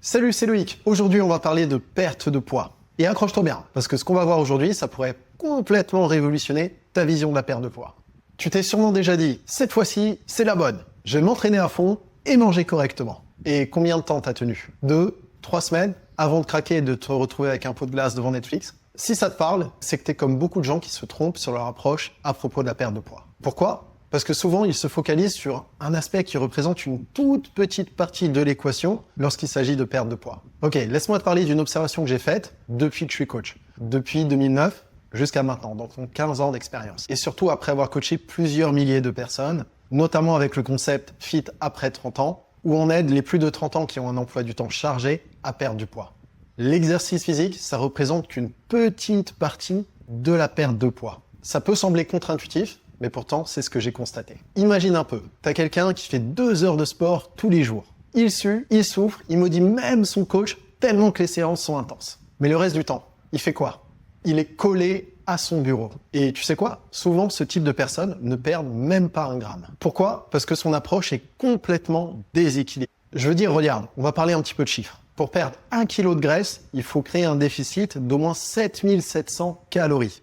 Salut, c'est Loïc. Aujourd'hui, on va parler de perte de poids. Et accroche-toi bien, parce que ce qu'on va voir aujourd'hui, ça pourrait complètement révolutionner ta vision de la perte de poids. Tu t'es sûrement déjà dit, cette fois-ci, c'est la bonne. Je vais m'entraîner à fond et manger correctement. Et combien de temps t'as tenu? 2, 3 semaines avant de craquer et de te retrouver avec un pot de glace devant Netflix? Si ça te parle, c'est que t'es comme beaucoup de gens qui se trompent sur leur approche à propos de la perte de poids. Pourquoi? Parce que souvent, ils se focalisent sur un aspect qui représente une toute petite partie de l'équation lorsqu'il s'agit de perte de poids. Ok, laisse-moi te parler d'une observation que j'ai faite depuis que je suis coach. Depuis 2009 jusqu'à maintenant, donc 15 ans d'expérience. Et surtout après avoir coaché plusieurs milliers de personnes, notamment avec le concept Fit après 30 ans, où on aide les plus de 30 ans qui ont un emploi du temps chargé à perdre du poids. L'exercice physique, ça représente qu'une petite partie de la perte de poids. Ça peut sembler contre-intuitif, mais pourtant, c'est ce que j'ai constaté. Imagine un peu, t'as quelqu'un qui fait 2 heures de sport tous les jours. Il sue, il souffre, il maudit même son coach tellement que les séances sont intenses. Mais le reste du temps, il fait quoi? Il est collé à son bureau. Et tu sais quoi? Souvent, ce type de personnes ne perdent même pas un gramme. Pourquoi? Parce que son approche est complètement déséquilibrée. Je veux dire, regarde, on va parler un petit peu de chiffres. Pour perdre 1 kg de graisse, il faut créer un déficit d'au moins 7700 calories.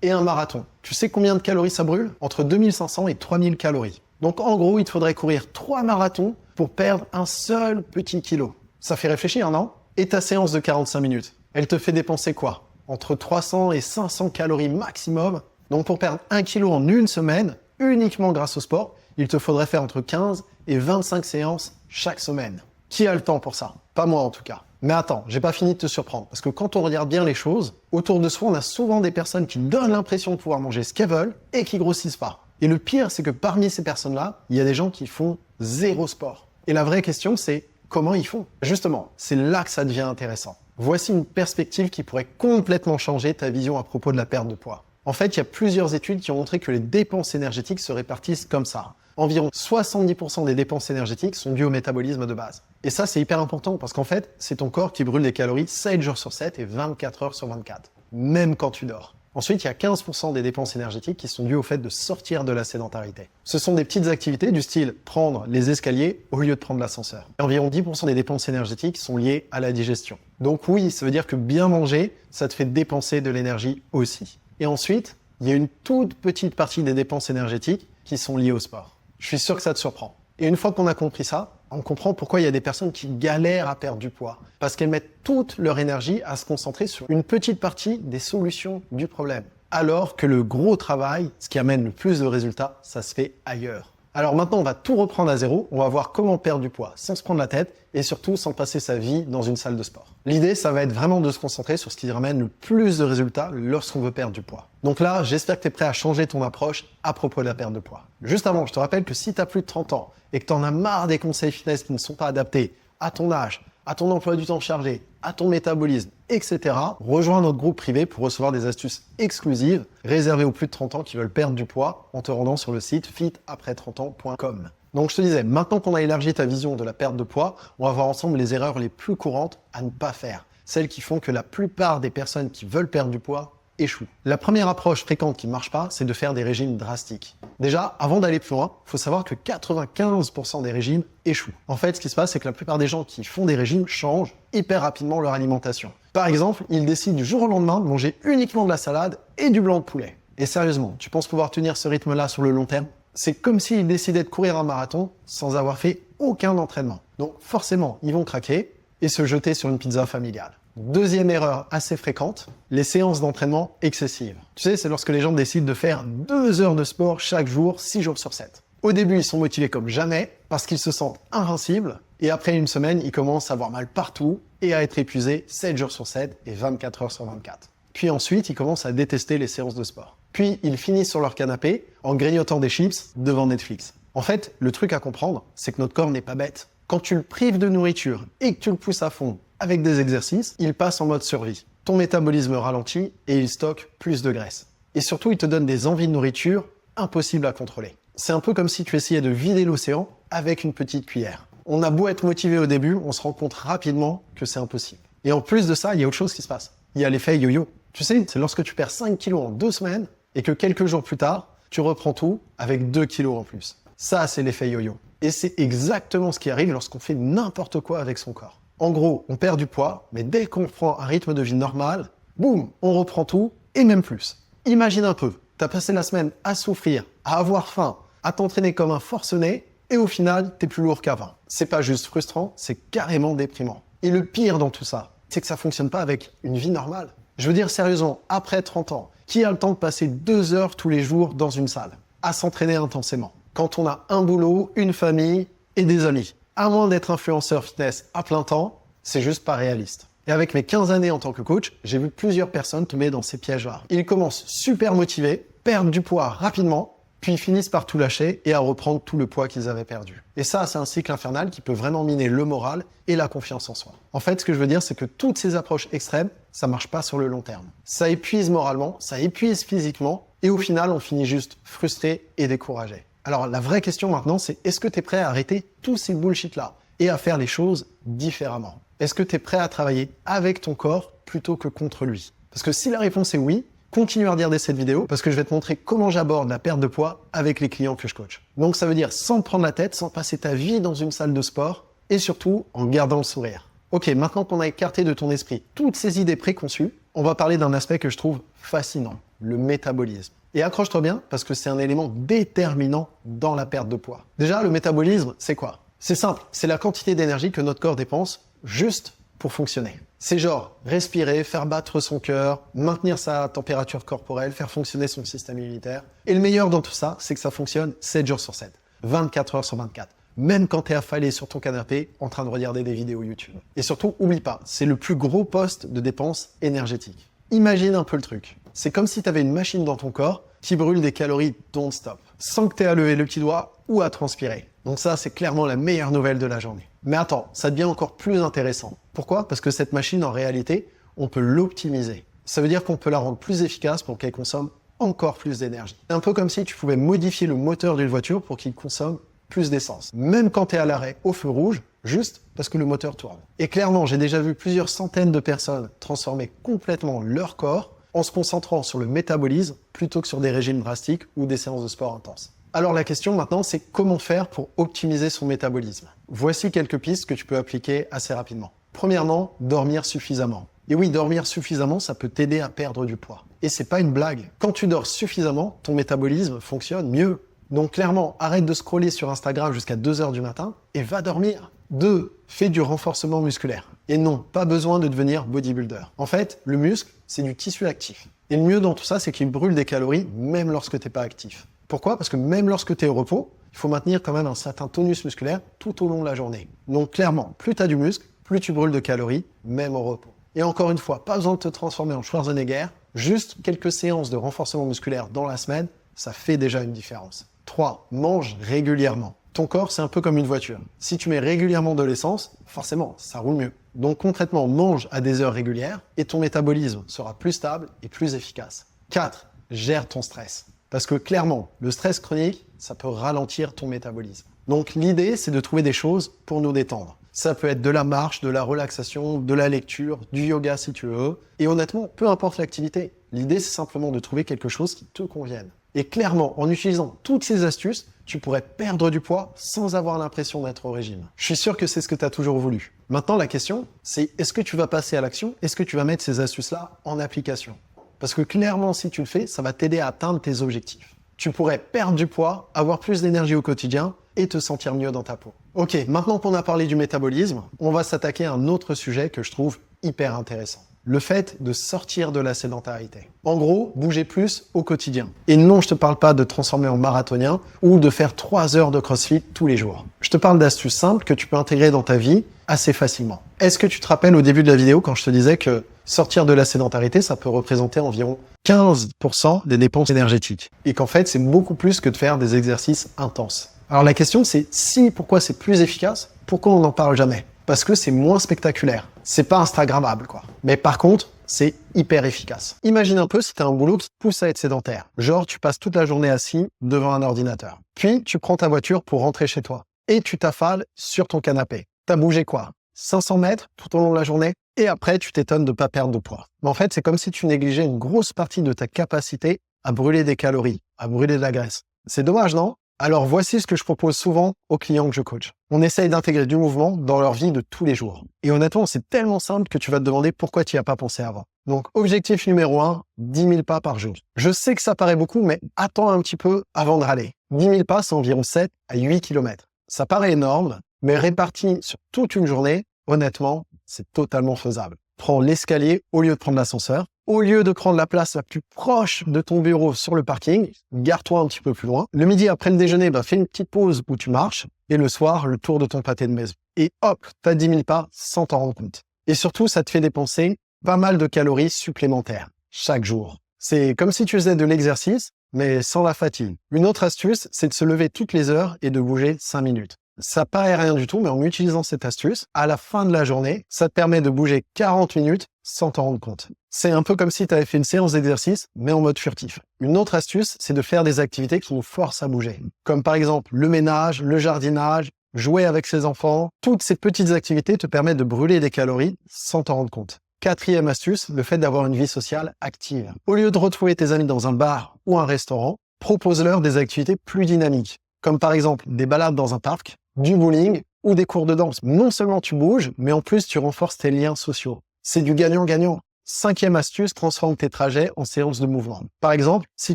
Et un marathon. Tu sais combien de calories ça brûle? Entre 2500 et 3000 calories. Donc en gros, il te faudrait courir 3 marathons pour perdre un seul petit kilo. Ça fait réfléchir, non? Et ta séance de 45 minutes, elle te fait dépenser quoi? Entre 300 et 500 calories maximum. Donc pour perdre 1 kilo en une semaine, uniquement grâce au sport, il te faudrait faire entre 15 et 25 séances chaque semaine. Qui a le temps pour ça? Pas moi en tout cas. Mais attends, j'ai pas fini de te surprendre, parce que quand on regarde bien les choses, autour de soi, on a souvent des personnes qui donnent l'impression de pouvoir manger ce qu'elles veulent et qui grossissent pas. Et le pire, c'est que parmi ces personnes-là, il y a des gens qui font zéro sport. Et la vraie question, c'est comment ils font? Justement, c'est là que ça devient intéressant. Voici une perspective qui pourrait complètement changer ta vision à propos de la perte de poids. En fait, il y a plusieurs études qui ont montré que les dépenses énergétiques se répartissent comme ça. Environ 70% des dépenses énergétiques sont dues au métabolisme de base. Et ça, c'est hyper important parce qu'en fait, c'est ton corps qui brûle des calories 7 jours sur 7 et 24 heures sur 24, même quand tu dors. Ensuite, il y a 15% des dépenses énergétiques qui sont dues au fait de sortir de la sédentarité. Ce sont des petites activités du style prendre les escaliers au lieu de prendre l'ascenseur. Et environ 10% des dépenses énergétiques sont liées à la digestion. Donc oui, ça veut dire que bien manger, ça te fait dépenser de l'énergie aussi. Et ensuite, il y a une toute petite partie des dépenses énergétiques qui sont liées au sport. Je suis sûr que ça te surprend. Et une fois qu'on a compris ça, on comprend pourquoi il y a des personnes qui galèrent à perdre du poids. Parce qu'elles mettent toute leur énergie à se concentrer sur une petite partie des solutions du problème. Alors que le gros travail, ce qui amène le plus de résultats, ça se fait ailleurs. Alors maintenant, on va tout reprendre à zéro. On va voir comment perdre du poids sans se prendre la tête et surtout sans passer sa vie dans une salle de sport. L'idée, ça va être vraiment de se concentrer sur ce qui ramène le plus de résultats lorsqu'on veut perdre du poids. Donc là, j'espère que tu es prêt à changer ton approche à propos de la perte de poids. Juste avant, je te rappelle que si tu as plus de 30 ans et que tu en as marre des conseils fitness qui ne sont pas adaptés à ton âge, à ton emploi du temps chargé, à ton métabolisme, etc., rejoins notre groupe privé pour recevoir des astuces exclusives réservées aux plus de 30 ans qui veulent perdre du poids en te rendant sur le site fitaprès30ans.com. Donc je te disais, maintenant qu'on a élargi ta vision de la perte de poids, on va voir ensemble les erreurs les plus courantes à ne pas faire. Celles qui font que la plupart des personnes qui veulent perdre du poids échouent. La première approche fréquente qui ne marche pas, c'est de faire des régimes drastiques. Déjà, avant d'aller plus loin, il faut savoir que 95% des régimes échouent. En fait, ce qui se passe, c'est que la plupart des gens qui font des régimes changent hyper rapidement leur alimentation. Par exemple, ils décident du jour au lendemain de manger uniquement de la salade et du blanc de poulet. Et sérieusement, tu penses pouvoir tenir ce rythme-là sur le long terme? C'est comme s'ils décidaient de courir un marathon sans avoir fait aucun entraînement. Donc forcément, ils vont craquer et se jeter sur une pizza familiale. Deuxième erreur assez fréquente, les séances d'entraînement excessives. Tu sais, c'est lorsque les gens décident de faire 2 heures de sport chaque jour, 6 jours sur 7. Au début, ils sont motivés comme jamais parce qu'ils se sentent invincibles et après une semaine, ils commencent à avoir mal partout et à être épuisés 7 jours sur 7 et 24 heures sur 24. Puis ensuite, ils commencent à détester les séances de sport. Puis, ils finissent sur leur canapé en grignotant des chips devant Netflix. En fait, le truc à comprendre, c'est que notre corps n'est pas bête. Quand tu le prives de nourriture et que tu le pousses à fond avec des exercices, il passe en mode survie. Ton métabolisme ralentit et il stocke plus de graisse. Et surtout, il te donne des envies de nourriture impossibles à contrôler. C'est un peu comme si tu essayais de vider l'océan avec une petite cuillère. On a beau être motivé au début, on se rend compte rapidement que c'est impossible. Et en plus de ça, il y a autre chose qui se passe. Il y a l'effet yo-yo. Tu sais, c'est lorsque tu perds 5 kilos en 2 semaines et que quelques jours plus tard, tu reprends tout avec 2 kilos en plus. Ça, c'est l'effet yo-yo. Et c'est exactement ce qui arrive lorsqu'on fait n'importe quoi avec son corps. En gros, on perd du poids, mais dès qu'on prend un rythme de vie normal, boum, on reprend tout, et même plus. Imagine un peu, t'as passé la semaine à souffrir, à avoir faim, à t'entraîner comme un forcené, et au final, t'es plus lourd qu'avant. C'est pas juste frustrant, c'est carrément déprimant. Et le pire dans tout ça, c'est que ça fonctionne pas avec une vie normale. Je veux dire sérieusement, après 30 ans, qui a le temps de passer 2 heures tous les jours dans une salle, à s'entraîner intensément, quand on a un boulot, une famille et des amis? À moins d'être influenceur fitness à plein temps, c'est juste pas réaliste. Et avec mes 15 années en tant que coach, j'ai vu plusieurs personnes tomber dans ces pièges-là. Ils commencent super motivés, perdent du poids rapidement, puis finissent par tout lâcher et à reprendre tout le poids qu'ils avaient perdu. Et ça, c'est un cycle infernal qui peut vraiment miner le moral et la confiance en soi. En fait, ce que je veux dire, c'est que toutes ces approches extrêmes, ça marche pas sur le long terme. Ça épuise moralement, ça épuise physiquement, et au final, on finit juste frustré et découragé. Alors, la vraie question maintenant, c'est est-ce que tu es prêt à arrêter tous ces bullshit-là et à faire les choses différemment? Est-ce que tu es prêt à travailler avec ton corps plutôt que contre lui? Parce que si la réponse est oui, continue à regarder cette vidéo parce que je vais te montrer comment j'aborde la perte de poids avec les clients que je coach. Donc ça veut dire sans te prendre la tête, sans passer ta vie dans une salle de sport et surtout en gardant le sourire. Ok, maintenant qu'on a écarté de ton esprit toutes ces idées préconçues, on va parler d'un aspect que je trouve fascinant, le métabolisme. Et accroche-toi bien parce que c'est un élément déterminant dans la perte de poids. Déjà, le métabolisme, c'est quoi? C'est simple, c'est la quantité d'énergie que notre corps dépense juste pour fonctionner. C'est genre respirer, faire battre son cœur, maintenir sa température corporelle, faire fonctionner son système immunitaire. Et le meilleur dans tout ça, c'est que ça fonctionne 7 jours sur 7, 24 heures sur 24. Même quand tu es affalé sur ton canapé en train de regarder des vidéos YouTube. Et surtout, oublie pas, c'est le plus gros poste de dépense énergétique. Imagine un peu le truc. C'est comme si tu avais une machine dans ton corps qui brûle des calories non-stop, sans que tu aies à lever le petit doigt ou à transpirer. Donc ça, c'est clairement la meilleure nouvelle de la journée. Mais attends, ça devient encore plus intéressant. Pourquoi? Parce que cette machine, en réalité, on peut l'optimiser. Ça veut dire qu'on peut la rendre plus efficace pour qu'elle consomme encore plus d'énergie. C'est un peu comme si tu pouvais modifier le moteur d'une voiture pour qu'il consomme plus d'essence. Même quand tu es à l'arrêt au feu rouge, juste parce que le moteur tourne. Et clairement, j'ai déjà vu plusieurs centaines de personnes transformer complètement leur corps en se concentrant sur le métabolisme plutôt que sur des régimes drastiques ou des séances de sport intenses. Alors la question maintenant, c'est comment faire pour optimiser son métabolisme. Voici quelques pistes que tu peux appliquer assez rapidement. Premièrement, dormir suffisamment. Et oui, dormir suffisamment, ça peut t'aider à perdre du poids. Et c'est pas une blague. Quand tu dors suffisamment, ton métabolisme fonctionne mieux. Donc clairement, arrête de scroller sur Instagram jusqu'à 2 heures du matin et va dormir. 2. Fais du renforcement musculaire. Et non, pas besoin de devenir bodybuilder. En fait, le muscle, c'est du tissu actif. Et le mieux dans tout ça, c'est qu'il brûle des calories même lorsque tu n'es pas actif. Pourquoi? Parce que même lorsque tu es au repos, il faut maintenir quand même un certain tonus musculaire tout au long de la journée. Donc clairement, plus tu as du muscle, plus tu brûles de calories, même au repos. Et encore une fois, pas besoin de te transformer en Schwarzenegger, juste quelques séances de renforcement musculaire dans la semaine, ça fait déjà une différence. 3. Mange régulièrement. Ton corps, c'est un peu comme une voiture. Si tu mets régulièrement de l'essence, forcément, ça roule mieux. Donc concrètement, mange à des heures régulières et ton métabolisme sera plus stable et plus efficace. 4. Gère ton stress. Parce que clairement, le stress chronique, ça peut ralentir ton métabolisme. Donc l'idée, c'est de trouver des choses pour nous détendre. Ça peut être de la marche, de la relaxation, de la lecture, du yoga si tu veux. Et honnêtement, peu importe l'activité. L'idée, c'est simplement de trouver quelque chose qui te convienne. Et clairement, en utilisant toutes ces astuces, tu pourrais perdre du poids sans avoir l'impression d'être au régime. Je suis sûr que c'est ce que tu as toujours voulu. Maintenant, la question, c'est est-ce que tu vas passer à l'action? Est-ce que tu vas mettre ces astuces-là en application? Parce que clairement, si tu le fais, ça va t'aider à atteindre tes objectifs. Tu pourrais perdre du poids, avoir plus d'énergie au quotidien et te sentir mieux dans ta peau. Ok, maintenant qu'on a parlé du métabolisme, on va s'attaquer à un autre sujet que je trouve hyper intéressant. Le fait de sortir de la sédentarité. En gros, bouger plus au quotidien. Et non, je te parle pas de te transformer en marathonien ou de faire 3 heures de CrossFit tous les jours. Je te parle d'astuces simples que tu peux intégrer dans ta vie assez facilement. Est-ce que tu te rappelles au début de la vidéo quand je te disais que sortir de la sédentarité, ça peut représenter environ 15% des dépenses énergétiques et qu'en fait, c'est beaucoup plus que de faire des exercices intenses. Alors la question, c'est pourquoi c'est plus efficace, pourquoi on n'en parle jamais? Parce que c'est moins spectaculaire. C'est pas instagrammable, quoi. Mais par contre, c'est hyper efficace. Imagine un peu si tu as un boulot qui te pousse à être sédentaire. Genre, tu passes toute la journée assis devant un ordinateur. Puis, tu prends ta voiture pour rentrer chez toi. Et tu t'affales sur ton canapé. T'as bougé quoi? 500 mètres tout au long de la journée? Et après, tu t'étonnes de ne pas perdre de poids. Mais en fait, c'est comme si tu négligeais une grosse partie de ta capacité à brûler des calories, à brûler de la graisse. C'est dommage, non? Alors voici ce que je propose souvent aux clients que je coach. On essaye d'intégrer du mouvement dans leur vie de tous les jours. Et honnêtement, c'est tellement simple que tu vas te demander pourquoi tu n'y as pas pensé avant. Donc objectif numéro 1, 10 000 pas par jour. Je sais que ça paraît beaucoup, mais attends un petit peu avant de râler. 10 000 pas, c'est environ 7 à 8 km. Ça paraît énorme, mais réparti sur toute une journée, honnêtement, c'est totalement faisable. Prends l'escalier au lieu de prendre l'ascenseur. Au lieu de prendre la place la plus proche de ton bureau sur le parking, gare-toi un petit peu plus loin. Le midi, après le déjeuner, fais une petite pause où tu marches. Et le soir, le tour de ton pâté de maison. Et hop, t'as 10 000 pas sans t'en rendre compte. Et surtout, ça te fait dépenser pas mal de calories supplémentaires chaque jour. C'est comme si tu faisais de l'exercice, mais sans la fatigue. Une autre astuce, c'est de se lever toutes les heures et de bouger 5 minutes. Ça paraît rien du tout, mais en utilisant cette astuce, à la fin de la journée, ça te permet de bouger 40 minutes sans t'en rendre compte. C'est un peu comme si tu avais fait une séance d'exercice, mais en mode furtif. Une autre astuce, c'est de faire des activités qui nous forcent à bouger. Comme par exemple le ménage, le jardinage, jouer avec ses enfants. Toutes ces petites activités te permettent de brûler des calories sans t'en rendre compte. Quatrième astuce, le fait d'avoir une vie sociale active. Au lieu de retrouver tes amis dans un bar ou un restaurant, propose-leur des activités plus dynamiques. Comme par exemple des balades dans un parc, du bowling ou des cours de danse. Non seulement tu bouges, mais en plus tu renforces tes liens sociaux. C'est du gagnant-gagnant. Cinquième astuce, transforme tes trajets en séances de mouvement. Par exemple, si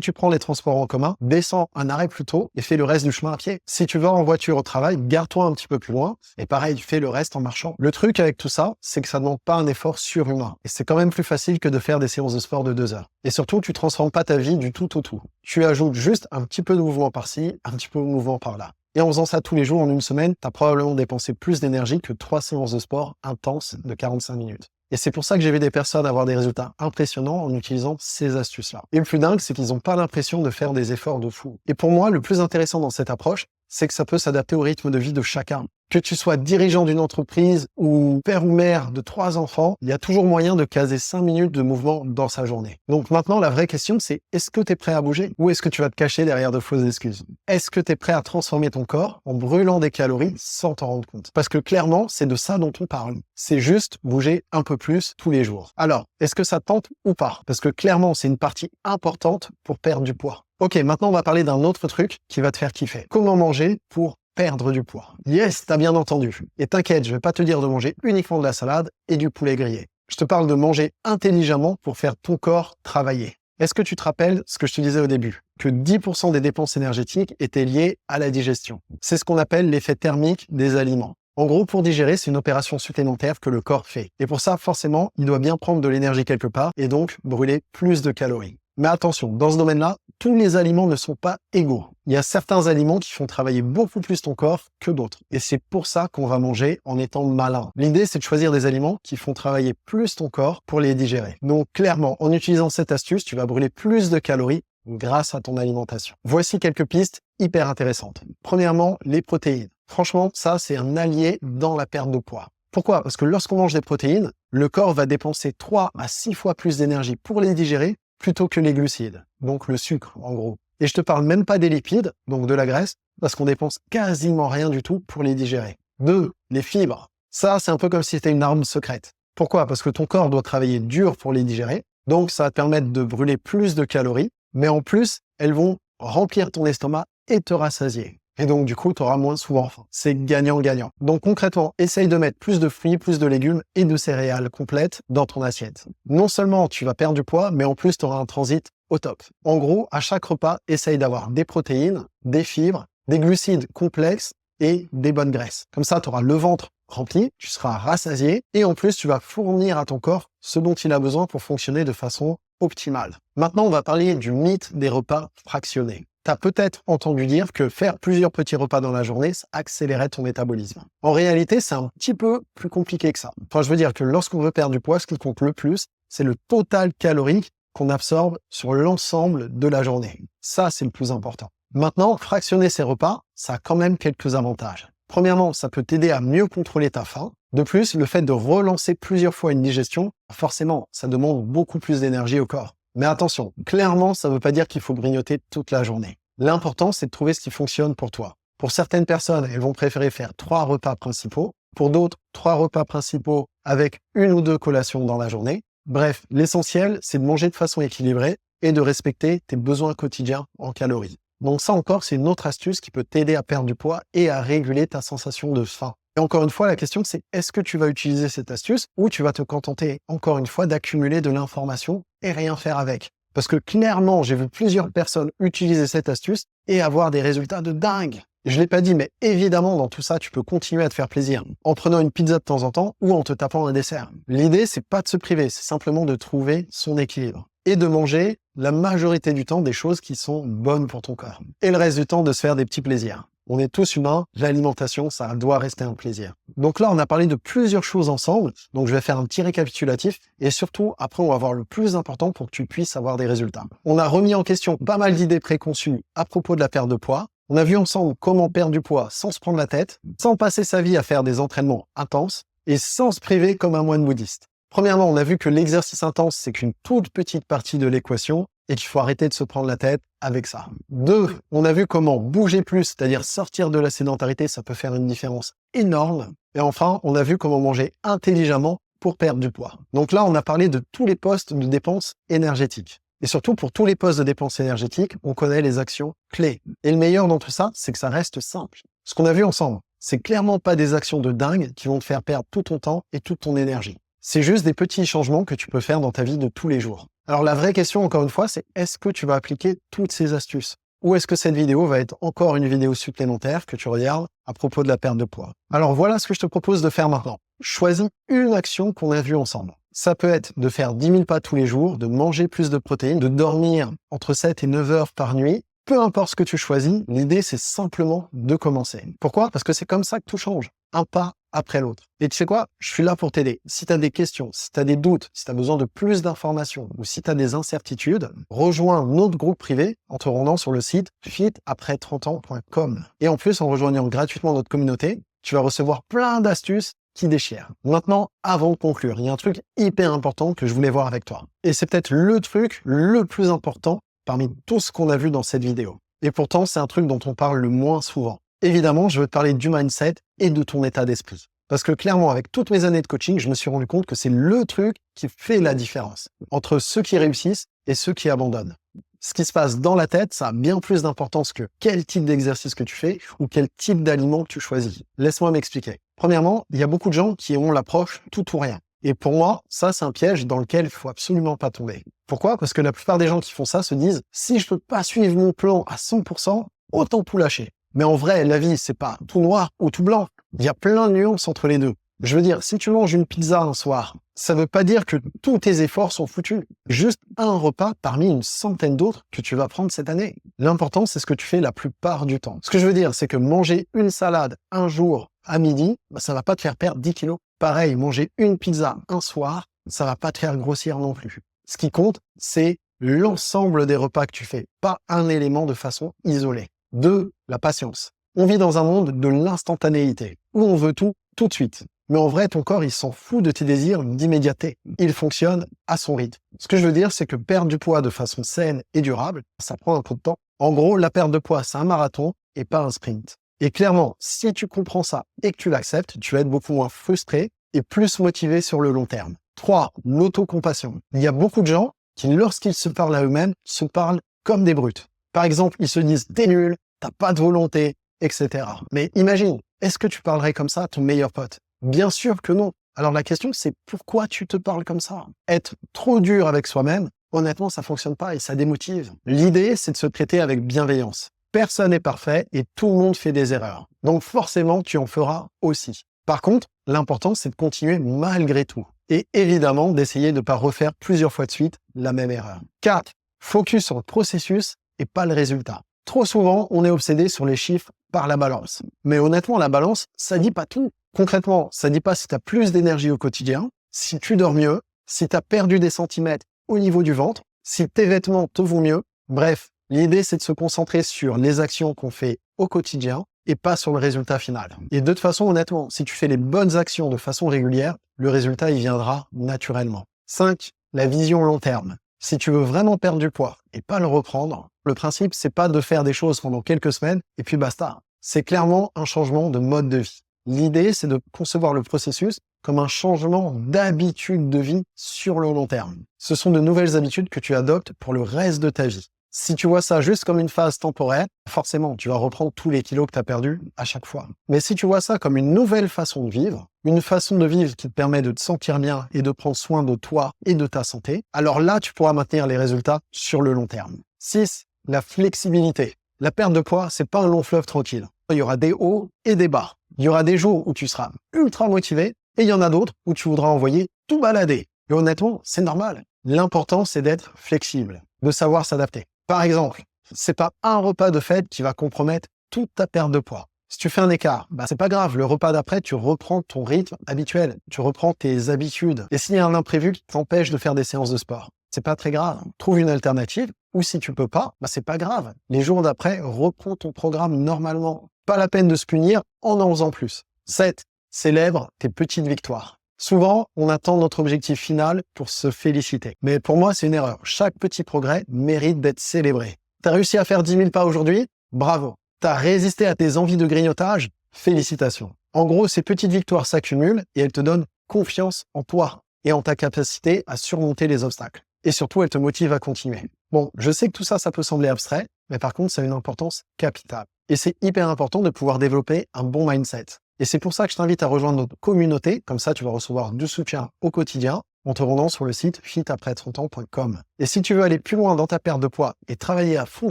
tu prends les transports en commun, descends un arrêt plus tôt et fais le reste du chemin à pied. Si tu vas en voiture au travail, gare-toi un petit peu plus loin et pareil, fais le reste en marchant. Le truc avec tout ça, c'est que ça ne demande pas un effort surhumain. Et c'est quand même plus facile que de faire des séances de sport de 2 heures. Et surtout, tu transformes pas ta vie du tout au tout. Tu ajoutes juste un petit peu de mouvement par-ci, un petit peu de mouvement par-là. Et en faisant ça tous les jours en une semaine, tu as probablement dépensé plus d'énergie que 3 séances de sport intenses de 45 minutes. Et c'est pour ça que j'ai vu des personnes avoir des résultats impressionnants en utilisant ces astuces-là. Et le plus dingue, c'est qu'ils n'ont pas l'impression de faire des efforts de fou. Et pour moi, le plus intéressant dans cette approche, c'est que ça peut s'adapter au rythme de vie de chacun. Que tu sois dirigeant d'une entreprise ou père ou mère de 3 enfants, il y a toujours moyen de caser 5 minutes de mouvement dans sa journée. Donc maintenant, la vraie question, c'est est-ce que tu es prêt à bouger ou est-ce que tu vas te cacher derrière de fausses excuses? Est-ce que tu es prêt à transformer ton corps en brûlant des calories sans t'en rendre compte? Parce que clairement, c'est de ça dont on parle. C'est juste bouger un peu plus tous les jours. Alors, est-ce que ça te tente ou pas? Parce que clairement, c'est une partie importante pour perdre du poids. Ok, maintenant on va parler d'un autre truc qui va te faire kiffer. Comment manger pour perdre du poids? Yes, t'as bien entendu. Et t'inquiète, je vais pas te dire de manger uniquement de la salade et du poulet grillé. Je te parle de manger intelligemment pour faire ton corps travailler. Est-ce que tu te rappelles ce que je te disais au début? Que 10% des dépenses énergétiques étaient liées à la digestion. C'est ce qu'on appelle l'effet thermique des aliments. En gros, pour digérer, c'est une opération supplémentaire que le corps fait. Et pour ça, forcément, il doit bien prendre de l'énergie quelque part et donc brûler plus de calories. Mais attention, dans ce domaine-là, tous les aliments ne sont pas égaux. Il y a certains aliments qui font travailler beaucoup plus ton corps que d'autres. Et c'est pour ça qu'on va manger en étant malin. L'idée, c'est de choisir des aliments qui font travailler plus ton corps pour les digérer. Donc clairement, en utilisant cette astuce, tu vas brûler plus de calories grâce à ton alimentation. Voici quelques pistes hyper intéressantes. Premièrement, les protéines. Franchement, ça, c'est un allié dans la perte de poids. Pourquoi? Parce que lorsqu'on mange des protéines, le corps va dépenser 3 à 6 fois plus d'énergie pour les digérer plutôt que les glucides, donc le sucre en gros. Et je te parle même pas des lipides, donc de la graisse, parce qu'on dépense quasiment rien du tout pour les digérer. 2. Les fibres. Ça, c'est un peu comme si c'était une arme secrète. Pourquoi? Parce que ton corps doit travailler dur pour les digérer, donc ça va te permettre de brûler plus de calories, mais en plus, elles vont remplir ton estomac et te rassasier. Et donc, du coup, tu auras moins souvent faim. C'est gagnant-gagnant. Donc, concrètement, essaye de mettre plus de fruits, plus de légumes et de céréales complètes dans ton assiette. Non seulement tu vas perdre du poids, mais en plus, tu auras un transit au top. En gros, à chaque repas, essaye d'avoir des protéines, des fibres, des glucides complexes et des bonnes graisses. Comme ça, tu auras le ventre rempli, tu seras rassasié et en plus, tu vas fournir à ton corps ce dont il a besoin pour fonctionner de façon optimale. Maintenant, on va parler du mythe des repas fractionnés. Tu as peut-être entendu dire que faire plusieurs petits repas dans la journée, ça accélérait ton métabolisme. En réalité, c'est un petit peu plus compliqué que ça. Enfin, je veux dire que lorsqu'on veut perdre du poids, ce qui compte le plus, c'est le total calorique qu'on absorbe sur l'ensemble de la journée. Ça, c'est le plus important. Maintenant, fractionner ces repas, ça a quand même quelques avantages. Premièrement, ça peut t'aider à mieux contrôler ta faim. De plus, le fait de relancer plusieurs fois une digestion, forcément, ça demande beaucoup plus d'énergie au corps. Mais attention, clairement, ça ne veut pas dire qu'il faut grignoter toute la journée. L'important, c'est de trouver ce qui fonctionne pour toi. Pour certaines personnes, elles vont préférer faire 3 repas principaux. Pour d'autres, 3 repas principaux avec 1 ou 2 collations dans la journée. Bref, l'essentiel, c'est de manger de façon équilibrée et de respecter tes besoins quotidiens en calories. Donc ça encore, c'est une autre astuce qui peut t'aider à perdre du poids et à réguler ta sensation de faim. Et encore une fois, la question c'est est-ce que tu vas utiliser cette astuce ou tu vas te contenter encore une fois d'accumuler de l'information et rien faire avec? Parce que clairement, j'ai vu plusieurs personnes utiliser cette astuce et avoir des résultats de dingue. Je l'ai pas dit, mais évidemment, dans tout ça, tu peux continuer à te faire plaisir en prenant une pizza de temps en temps ou en te tapant un dessert. L'idée, c'est pas de se priver, c'est simplement de trouver son équilibre et de manger la majorité du temps des choses qui sont bonnes pour ton corps. Et le reste du temps, de se faire des petits plaisirs. On est tous humains, l'alimentation, ça doit rester un plaisir. Donc là, on a parlé de plusieurs choses ensemble, donc je vais faire un petit récapitulatif, et surtout, après, on va voir le plus important pour que tu puisses avoir des résultats. On a remis en question pas mal d'idées préconçues à propos de la perte de poids. On a vu ensemble comment perdre du poids sans se prendre la tête, sans passer sa vie à faire des entraînements intenses, et sans se priver comme un moine bouddhiste. Premièrement, on a vu que l'exercice intense, c'est qu'une toute petite partie de l'équation, et qu'il faut arrêter de se prendre la tête avec ça. 2, on a vu comment bouger plus, c'est-à-dire sortir de la sédentarité, ça peut faire une différence énorme. Et enfin, on a vu comment manger intelligemment pour perdre du poids. Donc là, on a parlé de tous les postes de dépenses énergétiques. Et surtout, pour tous les postes de dépenses énergétiques, on connaît les actions clés. Et le meilleur dans tout ça, c'est que ça reste simple. Ce qu'on a vu ensemble, c'est clairement pas des actions de dingue qui vont te faire perdre tout ton temps et toute ton énergie. C'est juste des petits changements que tu peux faire dans ta vie de tous les jours. Alors la vraie question, encore une fois, c'est est-ce que tu vas appliquer toutes ces astuces? Ou est-ce que cette vidéo va être encore une vidéo supplémentaire que tu regardes à propos de la perte de poids? Alors voilà ce que je te propose de faire maintenant. Choisis une action qu'on a vue ensemble. Ça peut être de faire 10 000 pas tous les jours, de manger plus de protéines, de dormir entre 7 et 9 heures par nuit. Peu importe ce que tu choisis, l'idée c'est simplement de commencer. Pourquoi? Parce que c'est comme ça que tout change. Un pas après l'autre. Et tu sais quoi? Je suis là pour t'aider. Si tu as des questions, si tu as des doutes, si tu as besoin de plus d'informations ou si tu as des incertitudes, rejoins notre groupe privé en te rendant sur le site fitaprès30ans.com. Et en plus, en rejoignant gratuitement notre communauté, tu vas recevoir plein d'astuces qui déchirent. Maintenant, avant de conclure, il y a un truc hyper important que je voulais voir avec toi. Et c'est peut-être le truc le plus important parmi tout ce qu'on a vu dans cette vidéo. Et pourtant, c'est un truc dont on parle le moins souvent. Évidemment, je veux te parler du mindset et de ton état d'esprit. Parce que clairement, avec toutes mes années de coaching, je me suis rendu compte que c'est le truc qui fait la différence entre ceux qui réussissent et ceux qui abandonnent. Ce qui se passe dans la tête, ça a bien plus d'importance que quel type d'exercice que tu fais ou quel type d'aliment que tu choisis. Laisse-moi m'expliquer. Premièrement, il y a beaucoup de gens qui ont l'approche tout ou rien. Et pour moi, ça, c'est un piège dans lequel il faut absolument pas tomber. Pourquoi? Parce que la plupart des gens qui font ça se disent « si je peux pas suivre mon plan à 100%, autant tout lâcher ». Mais en vrai, la vie, c'est pas tout noir ou tout blanc. Il y a plein de nuances entre les deux. Je veux dire, si tu manges une pizza un soir, ça veut pas dire que tous tes efforts sont foutus. Juste un repas parmi une centaine d'autres que tu vas prendre cette année. L'important, c'est ce que tu fais la plupart du temps. Ce que je veux dire, c'est que manger une salade un jour à midi, ça va pas te faire perdre 10 kilos. Pareil, manger une pizza un soir, ça va pas te faire grossir non plus. Ce qui compte, c'est l'ensemble des repas que tu fais, pas un élément de façon isolée. 2, la patience. On vit dans un monde de l'instantanéité, où on veut tout de suite. Mais en vrai, ton corps, il s'en fout de tes désirs d'immédiateté. Il fonctionne à son rythme. Ce que je veux dire, c'est que perdre du poids de façon saine et durable, ça prend un peu de temps. En gros, la perte de poids, c'est un marathon et pas un sprint. Et clairement, si tu comprends ça et que tu l'acceptes, tu vas être beaucoup moins frustré et plus motivé sur le long terme. 3, l'autocompassion. Il y a beaucoup de gens qui, lorsqu'ils se parlent à eux-mêmes, se parlent comme des brutes. Par exemple, ils se disent « t'es nul, t'as pas de volonté », etc. Mais imagine, est-ce que tu parlerais comme ça à ton meilleur pote? Bien sûr que non. Alors la question, c'est pourquoi tu te parles comme ça? Être trop dur avec soi-même, honnêtement, ça fonctionne pas et ça démotive. L'idée, c'est de se traiter avec bienveillance. Personne n'est parfait et tout le monde fait des erreurs. Donc forcément, tu en feras aussi. Par contre, l'important, c'est de continuer malgré tout. Et évidemment, d'essayer de ne pas refaire plusieurs fois de suite la même erreur. 4. Focus sur le processus et pas le résultat. Trop souvent, on est obsédé sur les chiffres par la balance. Mais honnêtement, la balance, ça dit pas tout. Concrètement, ça dit pas si tu as plus d'énergie au quotidien, si tu dors mieux, si tu as perdu des centimètres au niveau du ventre, si tes vêtements te vont mieux. Bref, l'idée, c'est de se concentrer sur les actions qu'on fait au quotidien et pas sur le résultat final. Et de toute façon, honnêtement, si tu fais les bonnes actions de façon régulière, le résultat, il viendra naturellement. 5. La vision long terme. Si tu veux vraiment perdre du poids et pas le reprendre, le principe, c'est pas de faire des choses pendant quelques semaines et puis basta. C'est clairement un changement de mode de vie. L'idée, c'est de concevoir le processus comme un changement d'habitude de vie sur le long terme. Ce sont de nouvelles habitudes que tu adoptes pour le reste de ta vie. Si tu vois ça juste comme une phase temporaire, forcément, tu vas reprendre tous les kilos que tu as perdus à chaque fois. Mais si tu vois ça comme une nouvelle façon de vivre, une façon de vivre qui te permet de te sentir bien et de prendre soin de toi et de ta santé, alors là, tu pourras maintenir les résultats sur le long terme. 6. La flexibilité. La perte de poids, c'est pas un long fleuve tranquille. Il y aura des hauts et des bas. Il y aura des jours où tu seras ultra motivé et il y en a d'autres où tu voudras envoyer tout balader. Et honnêtement, c'est normal. L'important, c'est d'être flexible, de savoir s'adapter. Par exemple, c'est pas un repas de fête qui va compromettre toute ta perte de poids. Si tu fais un écart, c'est pas grave. Le repas d'après, tu reprends ton rythme habituel. Tu reprends tes habitudes. Et s'il y a un imprévu qui t'empêche de faire des séances de sport, c'est pas très grave. Trouve une alternative. Ou si tu peux pas, c'est pas grave. Les jours d'après, reprends ton programme normalement. Pas la peine de se punir en faisant plus. 7. Célèbre tes petites victoires. Souvent, on attend notre objectif final pour se féliciter. Mais pour moi, c'est une erreur. Chaque petit progrès mérite d'être célébré. T'as réussi à faire 10 000 pas aujourd'hui? Bravo. T'as résisté à tes envies de grignotage? Félicitations. En gros, ces petites victoires s'accumulent et elles te donnent confiance en toi et en ta capacité à surmonter les obstacles. Et surtout, elles te motivent à continuer. Bon, je sais que tout ça, ça peut sembler abstrait, mais par contre, ça a une importance capitale. Et c'est hyper important de pouvoir développer un bon mindset. Et c'est pour ça que je t'invite à rejoindre notre communauté. Comme ça, tu vas recevoir du soutien au quotidien en te rendant sur le site fitaprès30ans.com. Et si tu veux aller plus loin dans ta perte de poids et travailler à fond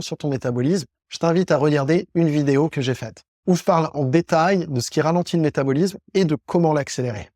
sur ton métabolisme, je t'invite à regarder une vidéo que j'ai faite où je parle en détail de ce qui ralentit le métabolisme et de comment l'accélérer.